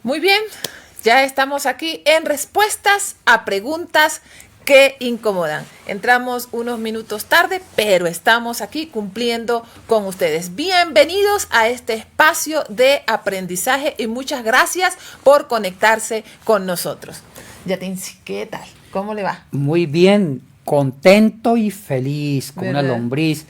Muy bien, ya estamos aquí en respuestas a preguntas que incomodan. Entramos unos minutos tarde, pero estamos aquí cumpliendo con ustedes. Bienvenidos a este espacio de aprendizaje y muchas gracias por conectarse con nosotros. Yatinsi, ¿qué tal? ¿Cómo le va? Muy bien, contento y feliz, con ¿verdad? una lombriz.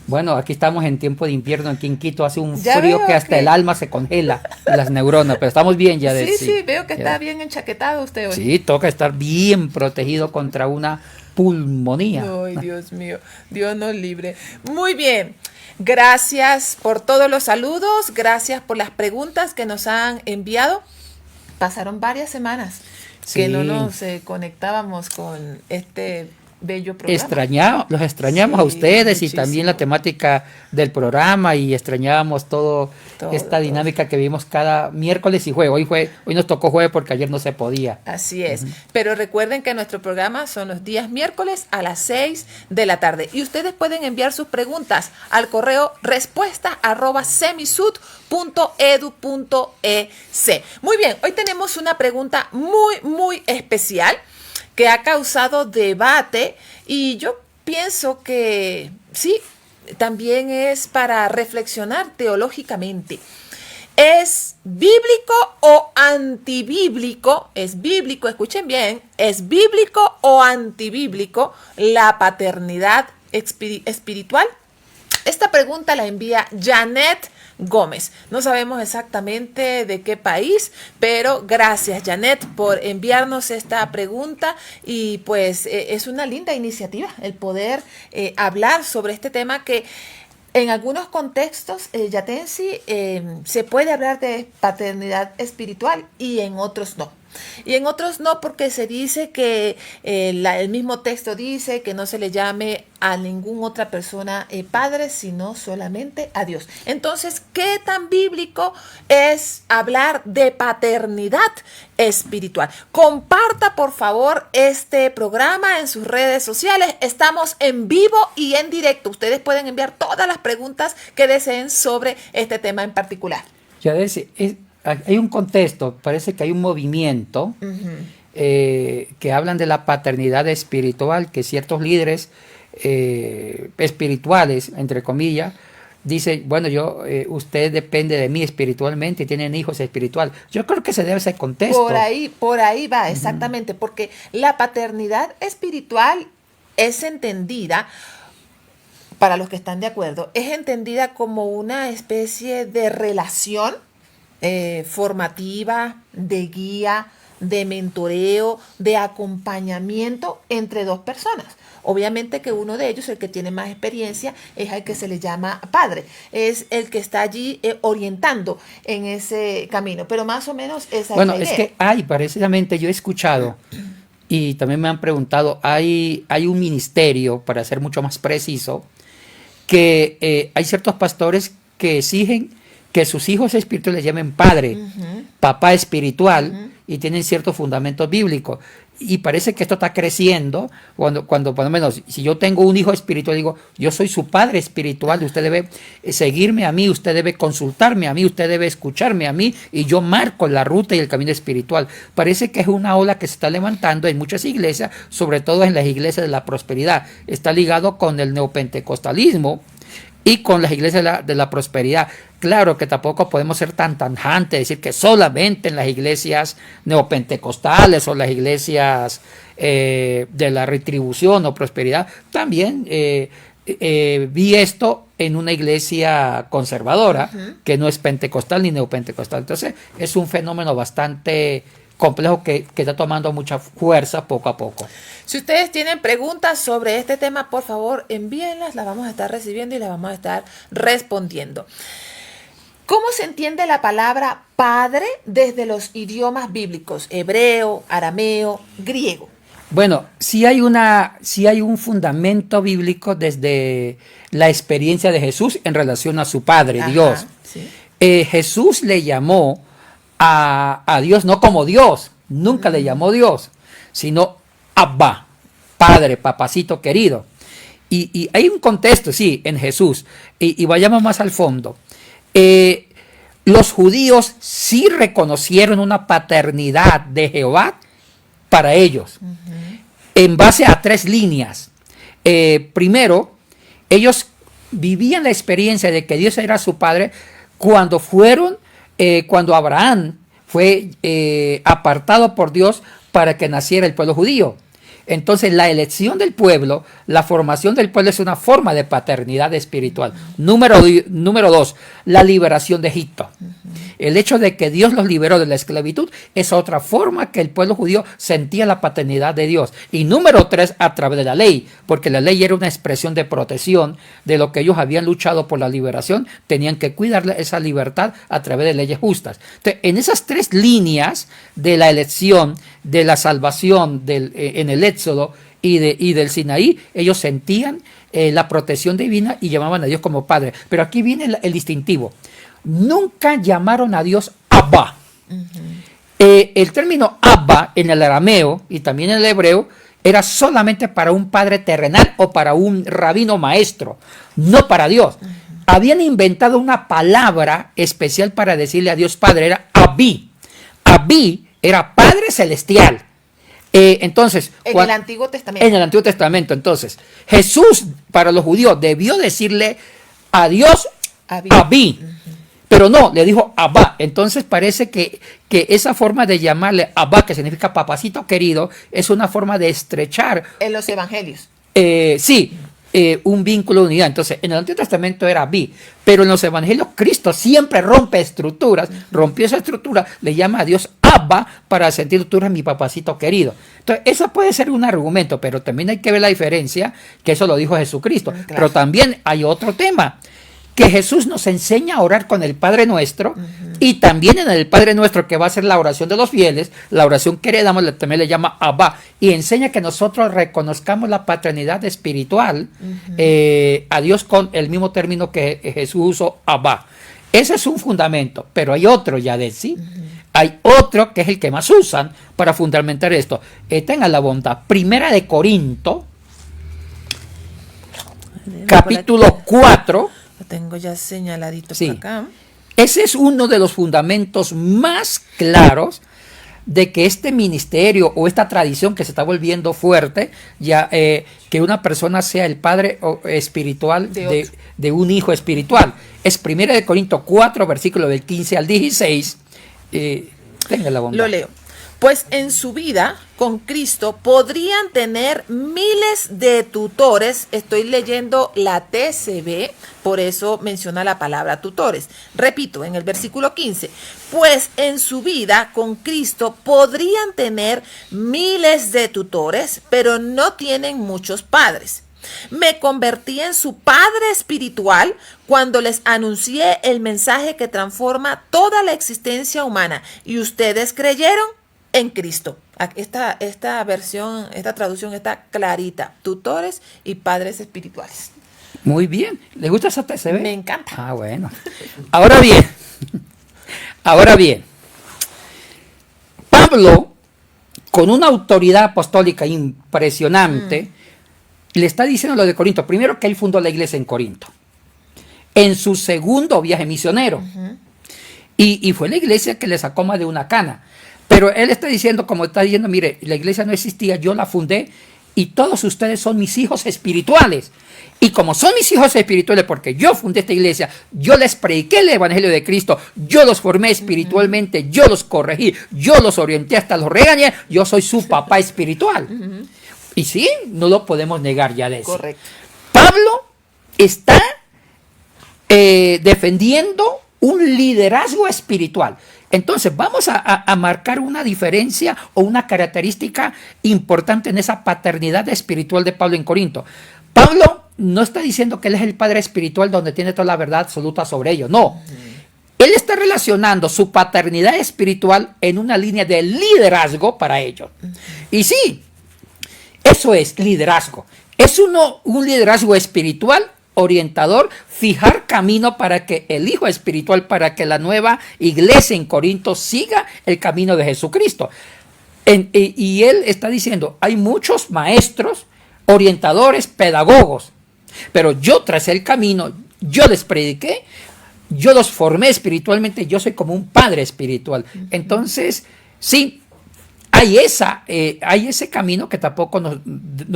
Bueno, aquí estamos en tiempo de invierno, aquí en Quito hace un Ya frío veo que hasta que- el alma se congela, las neuronas, pero estamos bien ya de Sí, veo que ya. está bien enchaquetado usted hoy. Sí, toca estar bien protegido contra una pulmonía. Ay, Dios mío, Dios nos libre. Muy bien, gracias por todos los saludos, gracias por las preguntas que nos han enviado. Pasaron varias semanas que Sí. no nos conectábamos con este bello programa. Los extrañamos Sí, a ustedes muchísimo. y también la temática del programa y extrañábamos Todo, esta dinámica que vimos cada miércoles y jueves. Hoy nos tocó jueves porque ayer no se podía. Así es. Pero recuerden que nuestro programa son los días miércoles a las 6 de la tarde. Y ustedes pueden enviar sus preguntas al correo respuestas@semisud.edu.es. Muy bien, hoy tenemos una pregunta muy especial que ha causado debate y yo pienso que sí, también es para reflexionar teológicamente. ¿Es bíblico o antibíblico? Es bíblico, escuchen bien, ¿es bíblico o antibíblico la paternidad espiritual? Esta pregunta la envía Janet Gómez. No sabemos exactamente de qué país, pero gracias Janet por enviarnos esta pregunta y pues es una linda iniciativa el poder hablar sobre este tema que en algunos contextos, Yatensi, se puede hablar de paternidad espiritual y en otros no. Y en otros no porque se dice que el mismo texto dice que no se le llame a ninguna otra persona padre, sino solamente a Dios. Entonces, ¿qué tan bíblico es hablar de paternidad espiritual? Comparta, por favor, este programa en sus redes sociales. Estamos en vivo y en directo. Ustedes pueden enviar todas las preguntas que deseen sobre este tema en particular. Ya hay un contexto, parece que hay un movimiento que hablan de la paternidad espiritual, que ciertos líderes espirituales, entre comillas, dicen, bueno, usted depende de mí espiritualmente y tienen hijos espirituales. Yo creo que se debe ese contexto. Por ahí va, exactamente, porque la paternidad espiritual es entendida, para los que están de acuerdo, es entendida como una especie de relación formativa, de guía, de mentoreo, de acompañamiento entre dos personas. Obviamente que uno de ellos, el que tiene más experiencia, es el que se le llama padre, es el que está allí orientando en ese camino, pero más o menos esa Bueno, es la es idea. que precisamente yo he escuchado y también me han preguntado, hay un ministerio, para ser mucho más preciso, que hay ciertos pastores que exigen que sus hijos espirituales les llamen padre, papá espiritual, y tienen ciertos fundamentos bíblicos. Y parece que esto está creciendo cuando por lo menos, si yo tengo un hijo espiritual, digo, yo soy su padre espiritual, usted debe seguirme a mí, usted debe consultarme a mí, usted debe escucharme a mí, y yo marco la ruta y el camino espiritual. Parece que es una ola que se está levantando en muchas iglesias, sobre todo en las iglesias de la prosperidad. Está ligado con el neopentecostalismo y con las iglesias de la prosperidad. Claro que tampoco podemos ser tan tajantes, decir que solamente en las iglesias neopentecostales o las iglesias de la retribución o prosperidad. También vi esto en una iglesia conservadora que no es pentecostal ni neopentecostal. Entonces es un fenómeno bastante complejo que está tomando mucha fuerza poco a poco. Si ustedes tienen preguntas sobre este tema, por favor, envíenlas, las vamos a estar recibiendo y las vamos a estar respondiendo. ¿Cómo se entiende la palabra padre desde los idiomas bíblicos? Hebreo, arameo, griego. Bueno, sí hay un fundamento bíblico desde la experiencia de Jesús en relación a su Padre, Ajá, Dios. sí. Jesús le llamó a Dios no como Dios, nunca le llamó Dios, sino Abba, Padre, papacito querido. Y hay un contexto, sí, en Jesús, y vayamos más al fondo. Los judíos sí reconocieron una paternidad de Jehová para ellos, en base a 3 líneas. Primero, ellos vivían la experiencia de que Dios era su padre cuando Abraham fue apartado por Dios para que naciera el pueblo judío. Entonces, la elección del pueblo, la formación del pueblo es una forma de paternidad espiritual. Número 2, la liberación de Egipto. El hecho de que Dios los liberó de la esclavitud es otra forma que el pueblo judío sentía la paternidad de Dios. Y número 3, a través de la ley, porque la ley era una expresión de protección de lo que ellos habían luchado por la liberación, tenían que cuidar esa libertad a través de leyes justas. Entonces, en esas 3 líneas de la elección, de la salvación en el Éxodo y del Sinaí, ellos sentían la protección divina y llamaban a Dios como Padre. Pero aquí viene el distintivo. Nunca llamaron a Dios Abba. El término Abba en el arameo y también en el hebreo era solamente para un padre terrenal o para un rabino maestro, no para Dios. Habían inventado una palabra especial para decirle a Dios Padre, era Abí. Abí era Padre Celestial. Entonces, En el Antiguo Testamento. En el Antiguo Testamento. Entonces, Jesús para los judíos debió decirle a Dios Abí. Pero no, le dijo Abba. Entonces parece que esa forma de llamarle Abba, que significa papacito querido, es una forma de estrechar. En los evangelios. Un vínculo de unidad. Entonces, en el Antiguo Testamento era Abí, pero en los evangelios Cristo siempre rompe estructuras, rompió esa estructura, le llama a Dios Abba para sentir tú eres mi papacito querido. Entonces, eso puede ser un argumento, pero también hay que ver la diferencia, que eso lo dijo Jesucristo. Claro. Pero también hay otro tema, que Jesús nos enseña a orar con el Padre Nuestro, y también en el Padre Nuestro, que va a ser la oración de los fieles, la oración que heredamos también le llama Abba, y enseña que nosotros reconozcamos la paternidad espiritual a Dios con el mismo término que Jesús usó, Abba. Ese es un fundamento, pero hay otro ya de sí. Hay otro que es el que más usan para fundamentar esto. Tengan la bondad. Primera de Corinto, capítulo 4. Lo tengo ya señaladito sí. por acá. Ese es uno de los fundamentos más claros de que este ministerio o esta tradición que se está volviendo fuerte, ya que una persona sea el padre espiritual de un hijo espiritual. Es 1 Corintios 4, versículo del 15 al 16. Tenga la bondad. Lo leo. Pues en su vida con Cristo podrían tener miles de tutores. Estoy leyendo la TCB, por eso menciona la palabra tutores. Repito, en el versículo 15. Pues en su vida con Cristo podrían tener miles de tutores, pero no tienen muchos padres. Me convertí en su padre espiritual cuando les anuncié el mensaje que transforma toda la existencia humana. ¿Y ustedes creyeron? En Cristo. Esta versión, esta traducción está clarita. Tutores y padres espirituales. Muy bien. ¿Le gusta esa TCB? Me encanta. Ah, bueno. Ahora bien. Pablo, con una autoridad apostólica impresionante, le está diciendo lo de Corinto. Primero, que él fundó la iglesia en Corinto. En su segundo viaje misionero. Y fue la iglesia que le sacó más de una cana. Pero él está diciendo, como está diciendo, mire, la iglesia no existía, yo la fundé y todos ustedes son mis hijos espirituales. Y como son mis hijos espirituales, porque yo fundé esta iglesia, yo les prediqué el evangelio de Cristo, yo los formé espiritualmente, yo los corregí, yo los orienté, hasta los regañé, yo soy su papá espiritual. Y sí, no lo podemos negar ya de eso. Correcto. Pablo está defendiendo un liderazgo espiritual. Entonces vamos a marcar una diferencia o una característica importante en esa paternidad espiritual de Pablo en Corinto. Pablo no está diciendo que él es el padre espiritual donde tiene toda la verdad absoluta sobre ellos, no. Él está relacionando su paternidad espiritual en una línea de liderazgo para ellos. Y sí, eso es liderazgo. Es un liderazgo espiritual orientador, fijar camino para que el hijo espiritual, para que la nueva iglesia en Corinto siga el camino de Jesucristo. Y él está diciendo, hay muchos maestros, orientadores, pedagogos, pero yo tracé el camino, yo les prediqué, yo los formé espiritualmente, yo soy como un padre espiritual. Entonces, sí, hay ese camino que tampoco no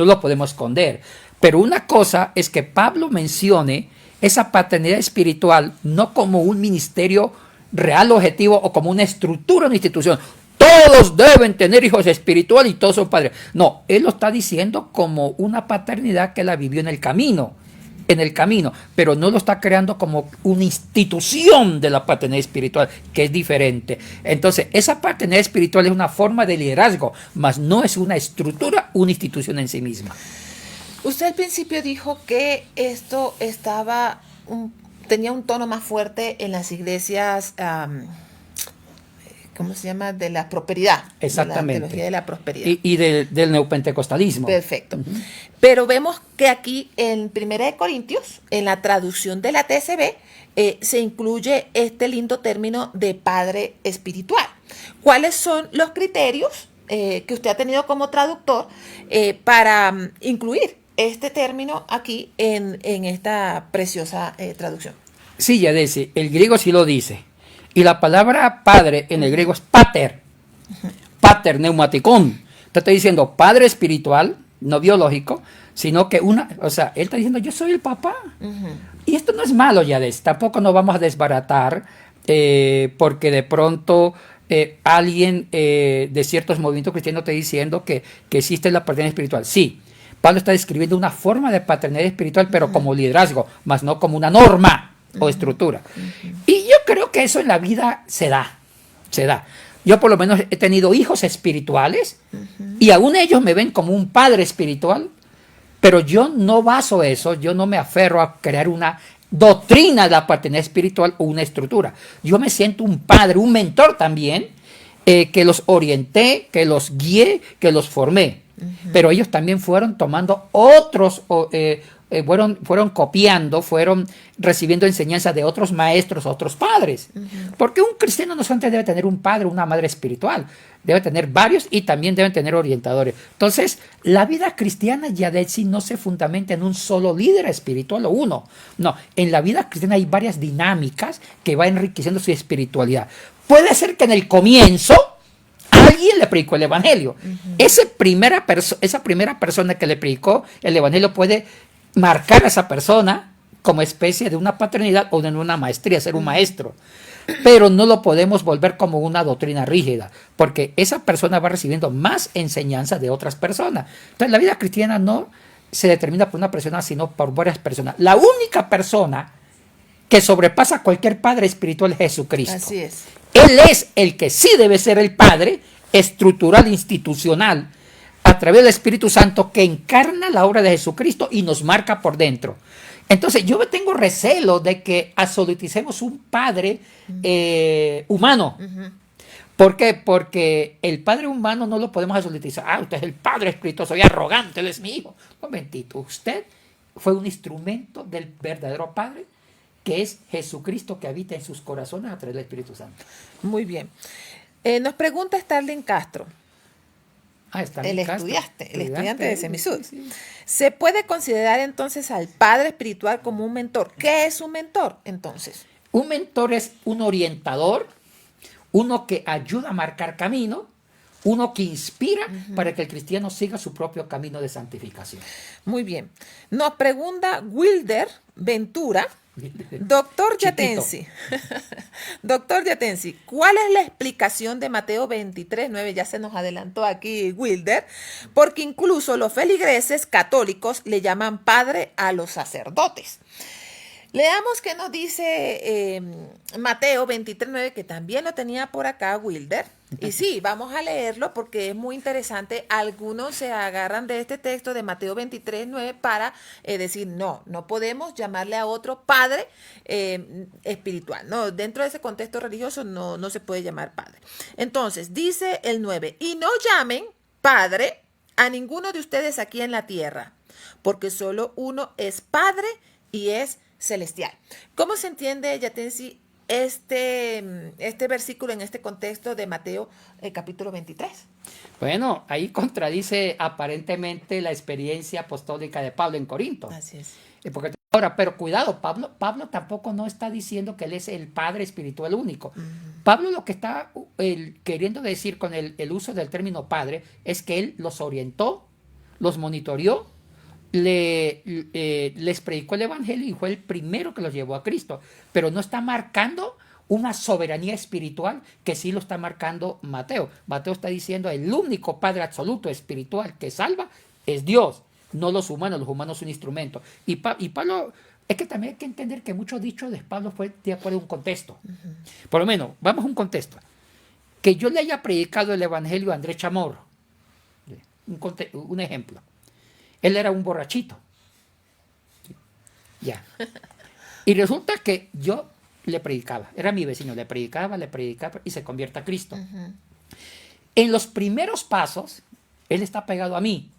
lo podemos esconder. Pero una cosa es que Pablo mencione esa paternidad espiritual no como un ministerio real objetivo o como una estructura, una institución. Todos deben tener hijos espirituales y todos son padres. No, él lo está diciendo como una paternidad que la vivió en el camino, pero no lo está creando como una institución de la paternidad espiritual, que es diferente. Entonces, esa paternidad espiritual es una forma de liderazgo, mas no es una estructura, una institución en sí misma. Usted al principio dijo que esto tenía un tono más fuerte en las iglesias, ¿cómo se llama? De la prosperidad. Exactamente. De la teología de la prosperidad. Y del neopentecostalismo. Perfecto. Pero vemos que aquí en 1 Corintios, en la traducción de la TSB, se incluye este lindo término de padre espiritual. ¿Cuáles son los criterios que usted ha tenido como traductor para incluir este término aquí en esta preciosa traducción? Sí, Yadesi, el griego sí lo dice. Y la palabra padre en el griego es pater. Pater, neumaticón. Te estoy diciendo padre espiritual, no biológico, sino que él está diciendo, yo soy el papá. Y esto no es malo, Yadesi. Tampoco nos vamos a desbaratar porque de pronto alguien de ciertos movimientos cristianos está diciendo que existe la paternidad espiritual. Sí. Pablo está describiendo una forma de paternidad espiritual, pero como liderazgo, más no como una norma o estructura. Y yo creo que eso en la vida se da. Yo por lo menos he tenido hijos espirituales y aún ellos me ven como un padre espiritual, pero yo no baso eso, yo no me aferro a crear una doctrina de la paternidad espiritual o una estructura. Yo me siento un padre, un mentor también, que los orienté, que los guié, que los formé. Pero ellos también fueron tomando otros, fueron copiando, fueron recibiendo enseñanza de otros maestros, otros padres. Porque un cristiano no solamente debe tener un padre, una madre espiritual, debe tener varios y también deben tener orientadores. Entonces, la vida cristiana ya de sí no se fundamenta en un solo líder espiritual o uno. No, en la vida cristiana hay varias dinámicas que van enriqueciendo su espiritualidad. Puede ser que en el comienzo alguien le predicó el evangelio. Esa primera persona que le predicó el evangelio puede marcar a esa persona como especie de una paternidad o de una maestría, ser un maestro. Pero no lo podemos volver como una doctrina rígida, porque esa persona va recibiendo más enseñanza de otras personas. Entonces, la vida cristiana no se determina por una persona, sino por varias personas. La única persona que sobrepasa a cualquier padre espiritual es Jesucristo. Así es. Él es el que sí debe ser el padre estructural, institucional, a través del Espíritu Santo que encarna la obra de Jesucristo y nos marca por dentro. Entonces yo tengo recelo de que absoluticemos un padre humano. ¿Por qué? Porque el padre humano no lo podemos absolutizar. Usted es el padre espiritual, soy arrogante, él es mi hijo. Un momentito, usted fue un instrumento del verdadero padre, que es Jesucristo que habita en sus corazones a través del Espíritu Santo. Muy bien. Nos pregunta Starling Castro. El estudiante de Semisud. Sí. ¿Se puede considerar entonces al padre espiritual como un mentor? ¿Qué es un mentor entonces? Un mentor es un orientador, uno que ayuda a marcar camino, uno que inspira para que el cristiano siga su propio camino de santificación. Muy bien. Nos pregunta Wilder Ventura. Doctor Yatensi, ¿cuál es la explicación de Mateo 23:9? Ya se nos adelantó aquí Wilder, porque incluso los feligreses católicos le llaman padre a los sacerdotes. Leamos qué nos dice Mateo 23:9, que también lo tenía por acá Wilder. Y sí, vamos a leerlo porque es muy interesante. Algunos se agarran de este texto de Mateo 23:9 para decir, no podemos llamarle a otro padre espiritual. No, dentro de ese contexto religioso no se puede llamar padre. Entonces, dice el 9, y no llamen padre a ninguno de ustedes aquí en la tierra, porque solo uno es padre y es celestial. ¿Cómo se entiende, Yatensi, este versículo en este contexto de Mateo capítulo 23? Bueno, ahí contradice aparentemente la experiencia apostólica de Pablo en Corinto. Así es. Porque ahora, pero cuidado, Pablo tampoco no está diciendo que él es el Padre espiritual único. Pablo lo que está queriendo decir con el uso del término Padre es que él los orientó, los monitoreó, les predicó el Evangelio y fue el primero que los llevó a Cristo. Pero no está marcando una soberanía espiritual que sí lo está marcando Mateo. Mateo está diciendo el único Padre absoluto espiritual que salva es Dios, no los humanos son instrumentos. Y Pablo, es que también hay que entender que muchos dichos de Pablo fue de acuerdo a un contexto. Por lo menos, vamos a un contexto. Que yo le haya predicado el Evangelio a Andrés Chamorro, un ejemplo. Él era un borrachito. Ya. Y resulta que yo le predicaba, era mi vecino, le predicaba y se convierte a Cristo. En los primeros pasos, él está pegado a mí,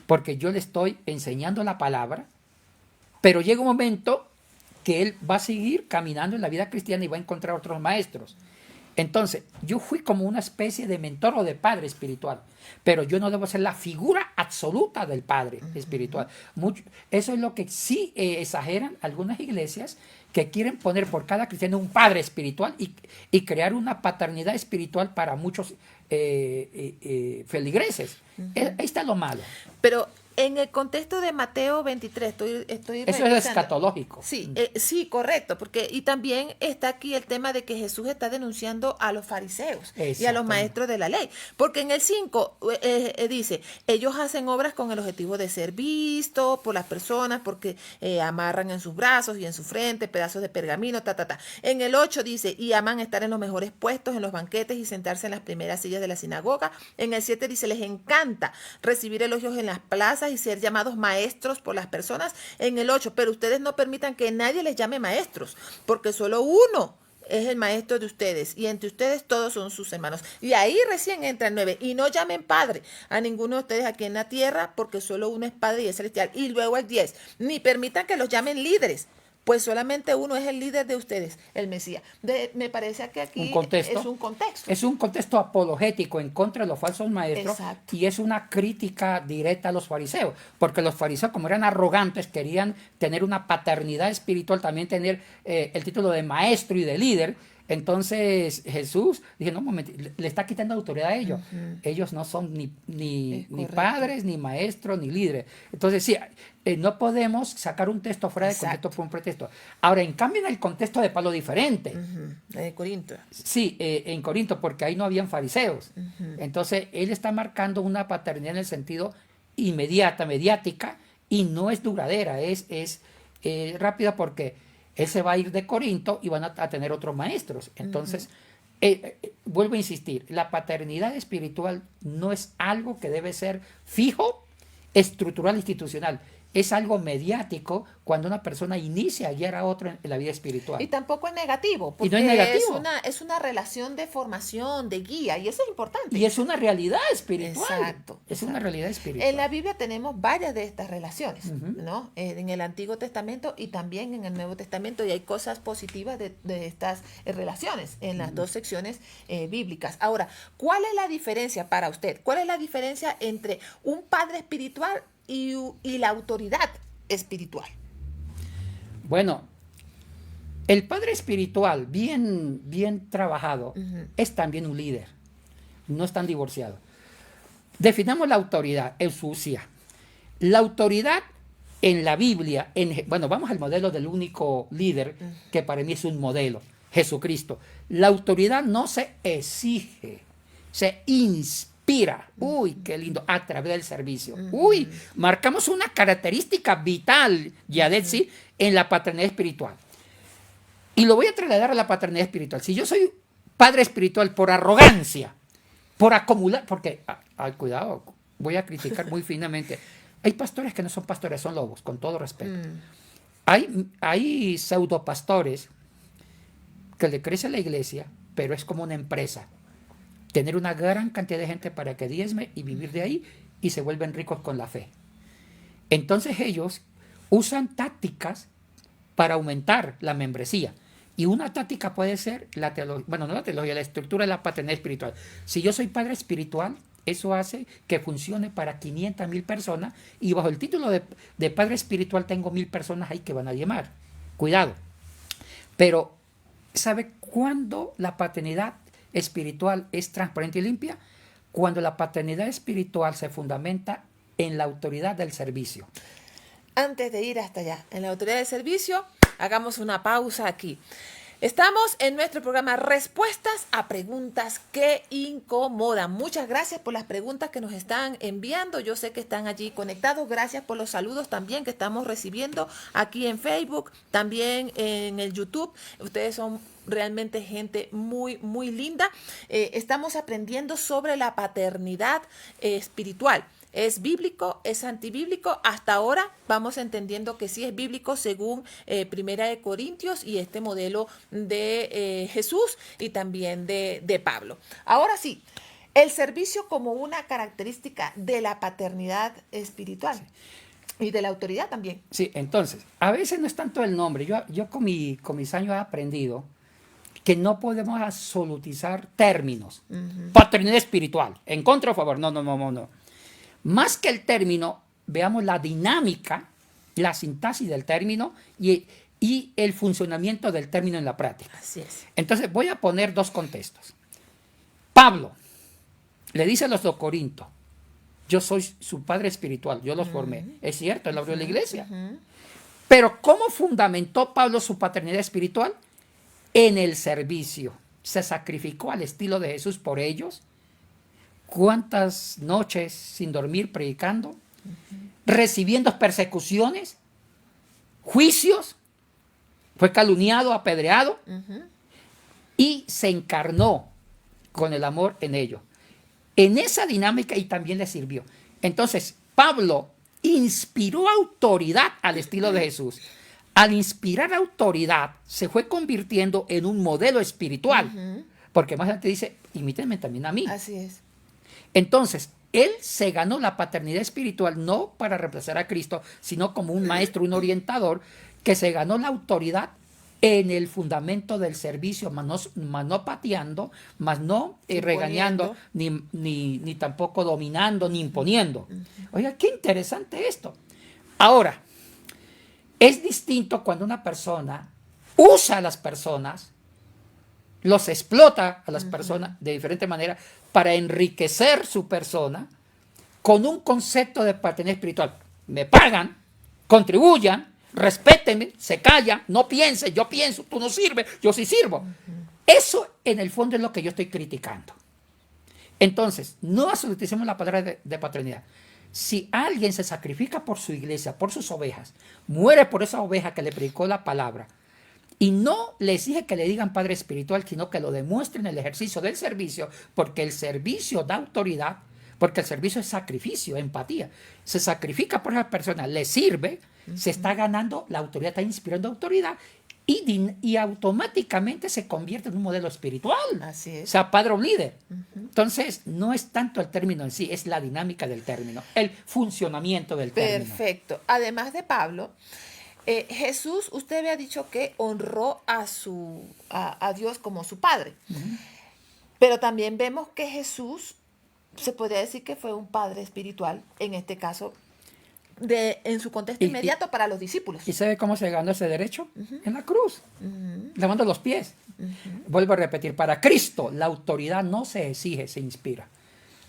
porque yo le estoy enseñando la palabra, pero llega un momento que él va a seguir caminando en la vida cristiana y va a encontrar otros maestros. Entonces, yo fui como una especie de mentor o de padre espiritual, pero yo no debo ser la figura absoluta del padre espiritual. Eso es lo que sí exageran algunas iglesias, que quieren poner por cada cristiano un padre espiritual y crear una paternidad espiritual para muchos feligreses. Ahí está lo malo. Pero en el contexto de Mateo 23, estoy eso es escatológico. Sí, sí, correcto, porque y también está aquí el tema de que Jesús está denunciando a los fariseos y a los maestros de la ley, porque en el 5 dice, ellos hacen obras con el objetivo de ser vistos por las personas, porque amarran en sus brazos y en su frente pedazos de pergamino, En el 8 dice, y aman estar en los mejores puestos, en los banquetes y sentarse en las primeras sillas de la sinagoga. En el 7 dice, les encanta recibir elogios en las plazas y ser llamados maestros por las personas. En el 8, pero ustedes no permitan que nadie les llame maestros, porque solo uno es el maestro de ustedes, y entre ustedes todos son sus hermanos. Y ahí recién entra el 9, y no llamen padre a ninguno de ustedes aquí en la tierra, porque solo uno es padre y es celestial. Y luego el 10, ni permitan que los llamen líderes, pues solamente uno es el líder de ustedes, el Mesías. Me parece que aquí es un contexto. Es un contexto apologético en contra de los falsos maestros. Exacto. Y es una crítica directa a los fariseos, porque los fariseos, como eran arrogantes, querían tener una paternidad espiritual, también tener el título de maestro y de líder. Entonces Jesús dije, no, un momento, le está quitando autoridad a ellos. Ellos no son ni padres, ni maestros, ni líderes. Entonces sí, no podemos sacar un texto fuera de contexto por un pretexto. Ahora, en cambio, en el contexto de Pablo diferente. En Corinto. Sí, en Corinto, porque ahí no habían fariseos. Entonces él está marcando una paternidad en el sentido inmediata, mediática, y no es duradera, es rápida, porque él se va a ir de Corinto y van a tener otros maestros. Entonces, vuelvo a insistir, la paternidad espiritual no es algo que debe ser fijo, estructural, institucional. Es algo mediático cuando una persona inicia a guiar a otro en la vida espiritual. Y tampoco es negativo, porque no es negativo. Es una relación de formación, de guía, y eso es importante. Y es una realidad espiritual. Exacto. Es una realidad espiritual. En la Biblia tenemos varias de estas relaciones, ¿no? En el Antiguo Testamento y también en el Nuevo Testamento, y hay cosas positivas de estas relaciones en las dos secciones bíblicas. Ahora, ¿cuál es la diferencia para usted? ¿Cuál es la diferencia entre un padre espiritual y la autoridad espiritual? Bueno, el padre espiritual, bien trabajado, es también un líder. No están divorciados. Definamos la autoridad, exousia. La autoridad en la Biblia, bueno, vamos al modelo del único líder, que para mí es un modelo, Jesucristo. La autoridad no se exige, se inspira. inspira. Uy, qué lindo, a través del servicio. Uy, marcamos una característica vital, Yadet, sí, en la paternidad espiritual. Y lo voy a trasladar a la paternidad espiritual. Si yo soy padre espiritual por arrogancia, por acumular, porque, cuidado, voy a criticar muy finamente. Hay pastores que no son pastores, son lobos, con todo respeto. Hay pseudopastores que le crece la iglesia, pero es como una empresa. Tener una gran cantidad de gente para que diezme y vivir de ahí, y se vuelven ricos con la fe. Entonces ellos usan tácticas para aumentar la membresía. Y una táctica puede ser la teología, bueno, no la teología, la estructura de la paternidad espiritual. Si yo soy padre espiritual, eso hace que funcione para 500,000 personas, y bajo el título de padre espiritual tengo 1,000 personas ahí que van a llamar. Cuidado. Pero, ¿sabe cuándo la paternidad espiritual es transparente y limpia? Cuando la paternidad espiritual se fundamenta en la autoridad del servicio. Antes de ir hasta allá, en la autoridad de servicio, hagamos una pausa aquí. Estamos en nuestro programa Respuestas a Preguntas que Incomodan. Muchas gracias por las preguntas que nos están enviando. Yo sé que están allí conectados. Gracias por los saludos también que estamos recibiendo aquí en Facebook, también en el YouTube. Ustedes son realmente gente muy, muy linda. Estamos aprendiendo sobre la paternidad espiritual. ¿Es bíblico? ¿Es antibíblico? Hasta ahora vamos entendiendo que sí es bíblico según Primera de Corintios y este modelo de Jesús y también de Pablo. Ahora sí, el servicio como una característica de la paternidad espiritual. Sí. Y de la autoridad también. Sí, entonces, a veces no es tanto el nombre. Yo con mis años he aprendido que no podemos absolutizar términos. Paternidad espiritual, en contra o a favor. No. Más que el término, veamos la dinámica, la sintaxis del término y el funcionamiento del término en la práctica. Así es. Entonces voy a poner dos contextos. Pablo le dice a los de Corinto: yo soy su padre espiritual, yo los formé. Es cierto, él abrió la iglesia. Pero ¿cómo fundamentó Pablo su paternidad espiritual? En el servicio. Se sacrificó al estilo de Jesús por ellos. ¿Cuántas noches sin dormir predicando? Recibiendo persecuciones, juicios, fue calumniado, apedreado, y se encarnó con el amor en ello. En esa dinámica, y también le sirvió. Entonces, Pablo inspiró autoridad al estilo de Jesús. Al inspirar autoridad, se fue convirtiendo en un modelo espiritual. Porque más adelante dice: imítenme también a mí. Así es. Entonces, él se ganó la paternidad espiritual no para reemplazar a Cristo, sino como un maestro, un orientador, que se ganó la autoridad en el fundamento del servicio, más no pateando, más no regañando, ni tampoco dominando, ni imponiendo. Oiga, qué interesante esto. Ahora, es distinto cuando una persona usa a las personas, los explota a las personas de diferente manera para enriquecer su persona con un concepto de paternidad espiritual. Me pagan, contribuyan, respétenme, se callan, no piensen, yo pienso, tú no sirves, yo sí sirvo. Eso en el fondo es lo que yo estoy criticando. Entonces, no absoluticemos la palabra de paternidad. Si alguien se sacrifica por su iglesia, por sus ovejas, muere por esa oveja que le predicó la palabra, y no le exige que le digan padre espiritual, sino que lo demuestre en el ejercicio del servicio, porque el servicio da autoridad, porque el servicio es sacrificio, empatía. Se sacrifica por esa persona, le sirve, se está ganando la autoridad, está inspirando autoridad, y automáticamente se convierte en un modelo espiritual. Así es. O sea, padre o líder. Entonces, no es tanto el término en sí, es la dinámica del término, el funcionamiento del término. Perfecto. Además de Pablo, Jesús, usted había dicho que honró a Dios como su padre. Pero también vemos que Jesús, se podría decir que fue un padre espiritual, en este caso, en su contexto inmediato para los discípulos. ¿Y sabe cómo se ganó ese derecho? En la cruz, lavando los pies. Vuelvo a repetir, para Cristo la autoridad no se exige, se inspira.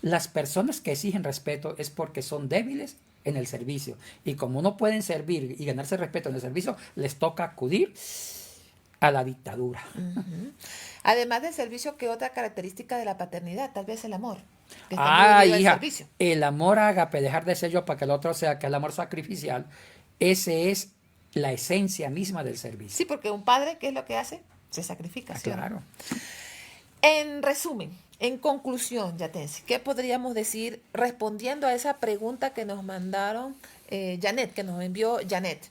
Las personas que exigen respeto es porque son débiles en el servicio. Y como no pueden servir y ganarse respeto en el servicio, les toca acudir a la dictadura. Además del servicio, ¿qué otra característica de la paternidad? Tal vez el amor. que está muy unido al hija, servicio. el amor ágape, dejar de ser yo para que el otro sea, que el amor sacrificial, ese es la esencia misma del servicio. Sí, porque un padre, ¿qué es lo que hace? Se sacrifica. ¿Sí o no? Claro. En resumen, en conclusión, Yatensi, ¿qué podríamos decir respondiendo a esa pregunta que nos mandaron Janet, que nos envió Janet?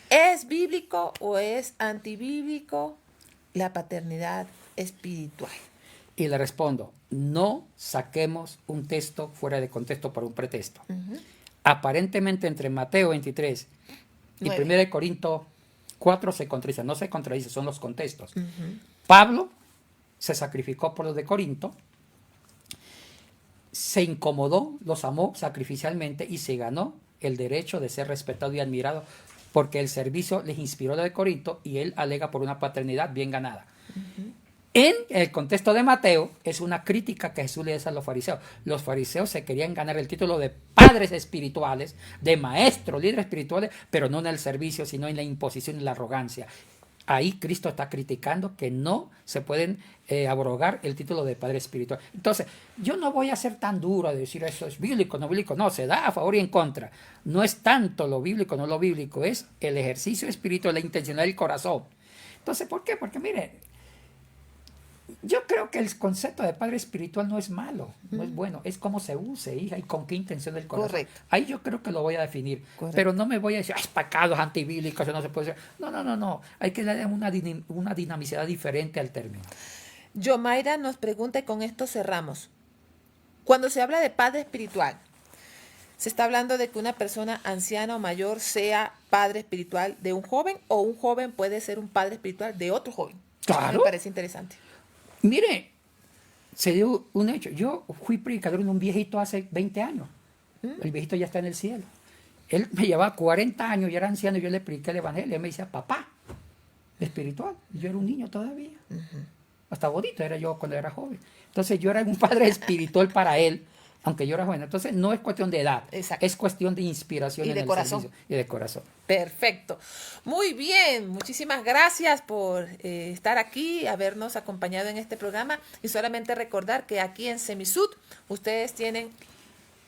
¿Es bíblico o es antibíblico la paternidad espiritual? Y le respondo, no saquemos un texto fuera de contexto por un pretexto. Aparentemente entre Mateo 23 y 9. 1 Corintios 4 se contradicen, no se contradicen, son los contextos. Pablo se sacrificó por los de Corinto, se incomodó, los amó sacrificialmente y se ganó el derecho de ser respetado y admirado porque el servicio les inspiró a los de Corinto y él alega por una paternidad bien ganada. En el contexto de Mateo, es una crítica que Jesús le hace a los fariseos. Los fariseos se querían ganar el título de padres espirituales, de maestros, líderes espirituales, pero no en el servicio, sino en la imposición y la arrogancia. Ahí Cristo está criticando que no se pueden abrogar el título de padre espiritual. Entonces, yo no voy a ser tan duro a decir eso es bíblico, no bíblico, no, se da a favor y en contra. No es tanto lo bíblico, no lo bíblico, es el ejercicio espiritual, la intencionalidad del corazón. Entonces, ¿por qué? Porque mire, yo creo que el concepto de padre espiritual no es malo, no es bueno, es cómo se use, hija, y con qué intención del corazón. Correcto. Ahí yo creo que lo voy a definir, Correcto. pero no me voy a decir, es pecados antibíblicos, eso no se puede hacer. No, hay que darle una dinamicidad diferente al término. Yomaira nos pregunta y con esto cerramos. Cuando se habla de padre espiritual, ¿se está hablando de que una persona anciana o mayor sea padre espiritual de un joven o un joven puede ser un padre espiritual de otro joven? Claro. Me parece interesante. Mire, se dio un hecho. Yo fui predicador de un viejito hace 20 años. El viejito ya está en el cielo. Él me llevaba 40 años, ya era anciano, y yo le prediqué el evangelio. Él me decía, papá, espiritual. Y yo era un niño todavía. Hasta bonito era yo cuando era joven. Entonces yo era un padre espiritual para él, aunque yo era joven. Entonces no es cuestión de edad, Exacto. es cuestión de inspiración Y en de el corazón. servicio. Y de corazón. Perfecto. Muy bien, muchísimas gracias por estar aquí, habernos acompañado en este programa y solamente recordar que aquí en Semisud ustedes tienen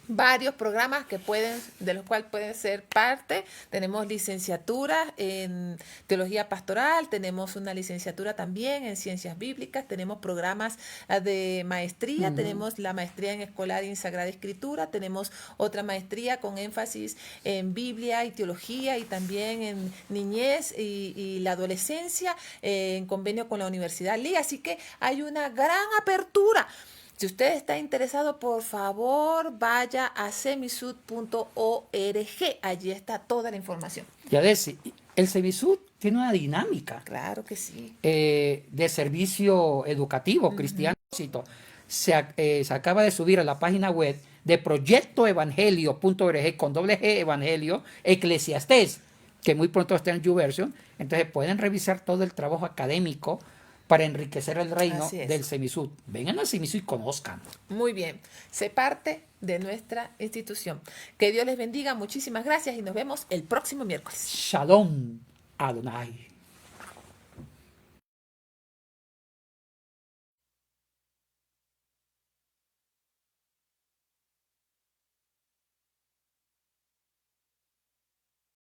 varios programas de los cuales pueden ser parte. Tenemos licenciatura en teología pastoral, tenemos una licenciatura también en ciencias bíblicas, tenemos programas de maestría, tenemos la maestría en escolar y en Sagrada Escritura, tenemos otra maestría con énfasis en Biblia y teología y también en niñez y la adolescencia, en convenio con la Universidad Lee. Así que hay una gran apertura. Si usted está interesado, por favor, vaya a semisud.org. Allí está toda la información. Ya decía, el Semisud tiene una dinámica Claro que sí. de servicio educativo cristiano. Se acaba de subir a la página web de proyectoevangelio.org con doble G, Evangelio, Eclesiastés, que muy pronto está en YouVersion. Entonces pueden revisar todo el trabajo académico para enriquecer el reino del Semisud. Vengan al Semisud y conozcan. Muy bien. Se parte de nuestra institución. Que Dios les bendiga. Muchísimas gracias y nos vemos el próximo miércoles. Shalom Adonai.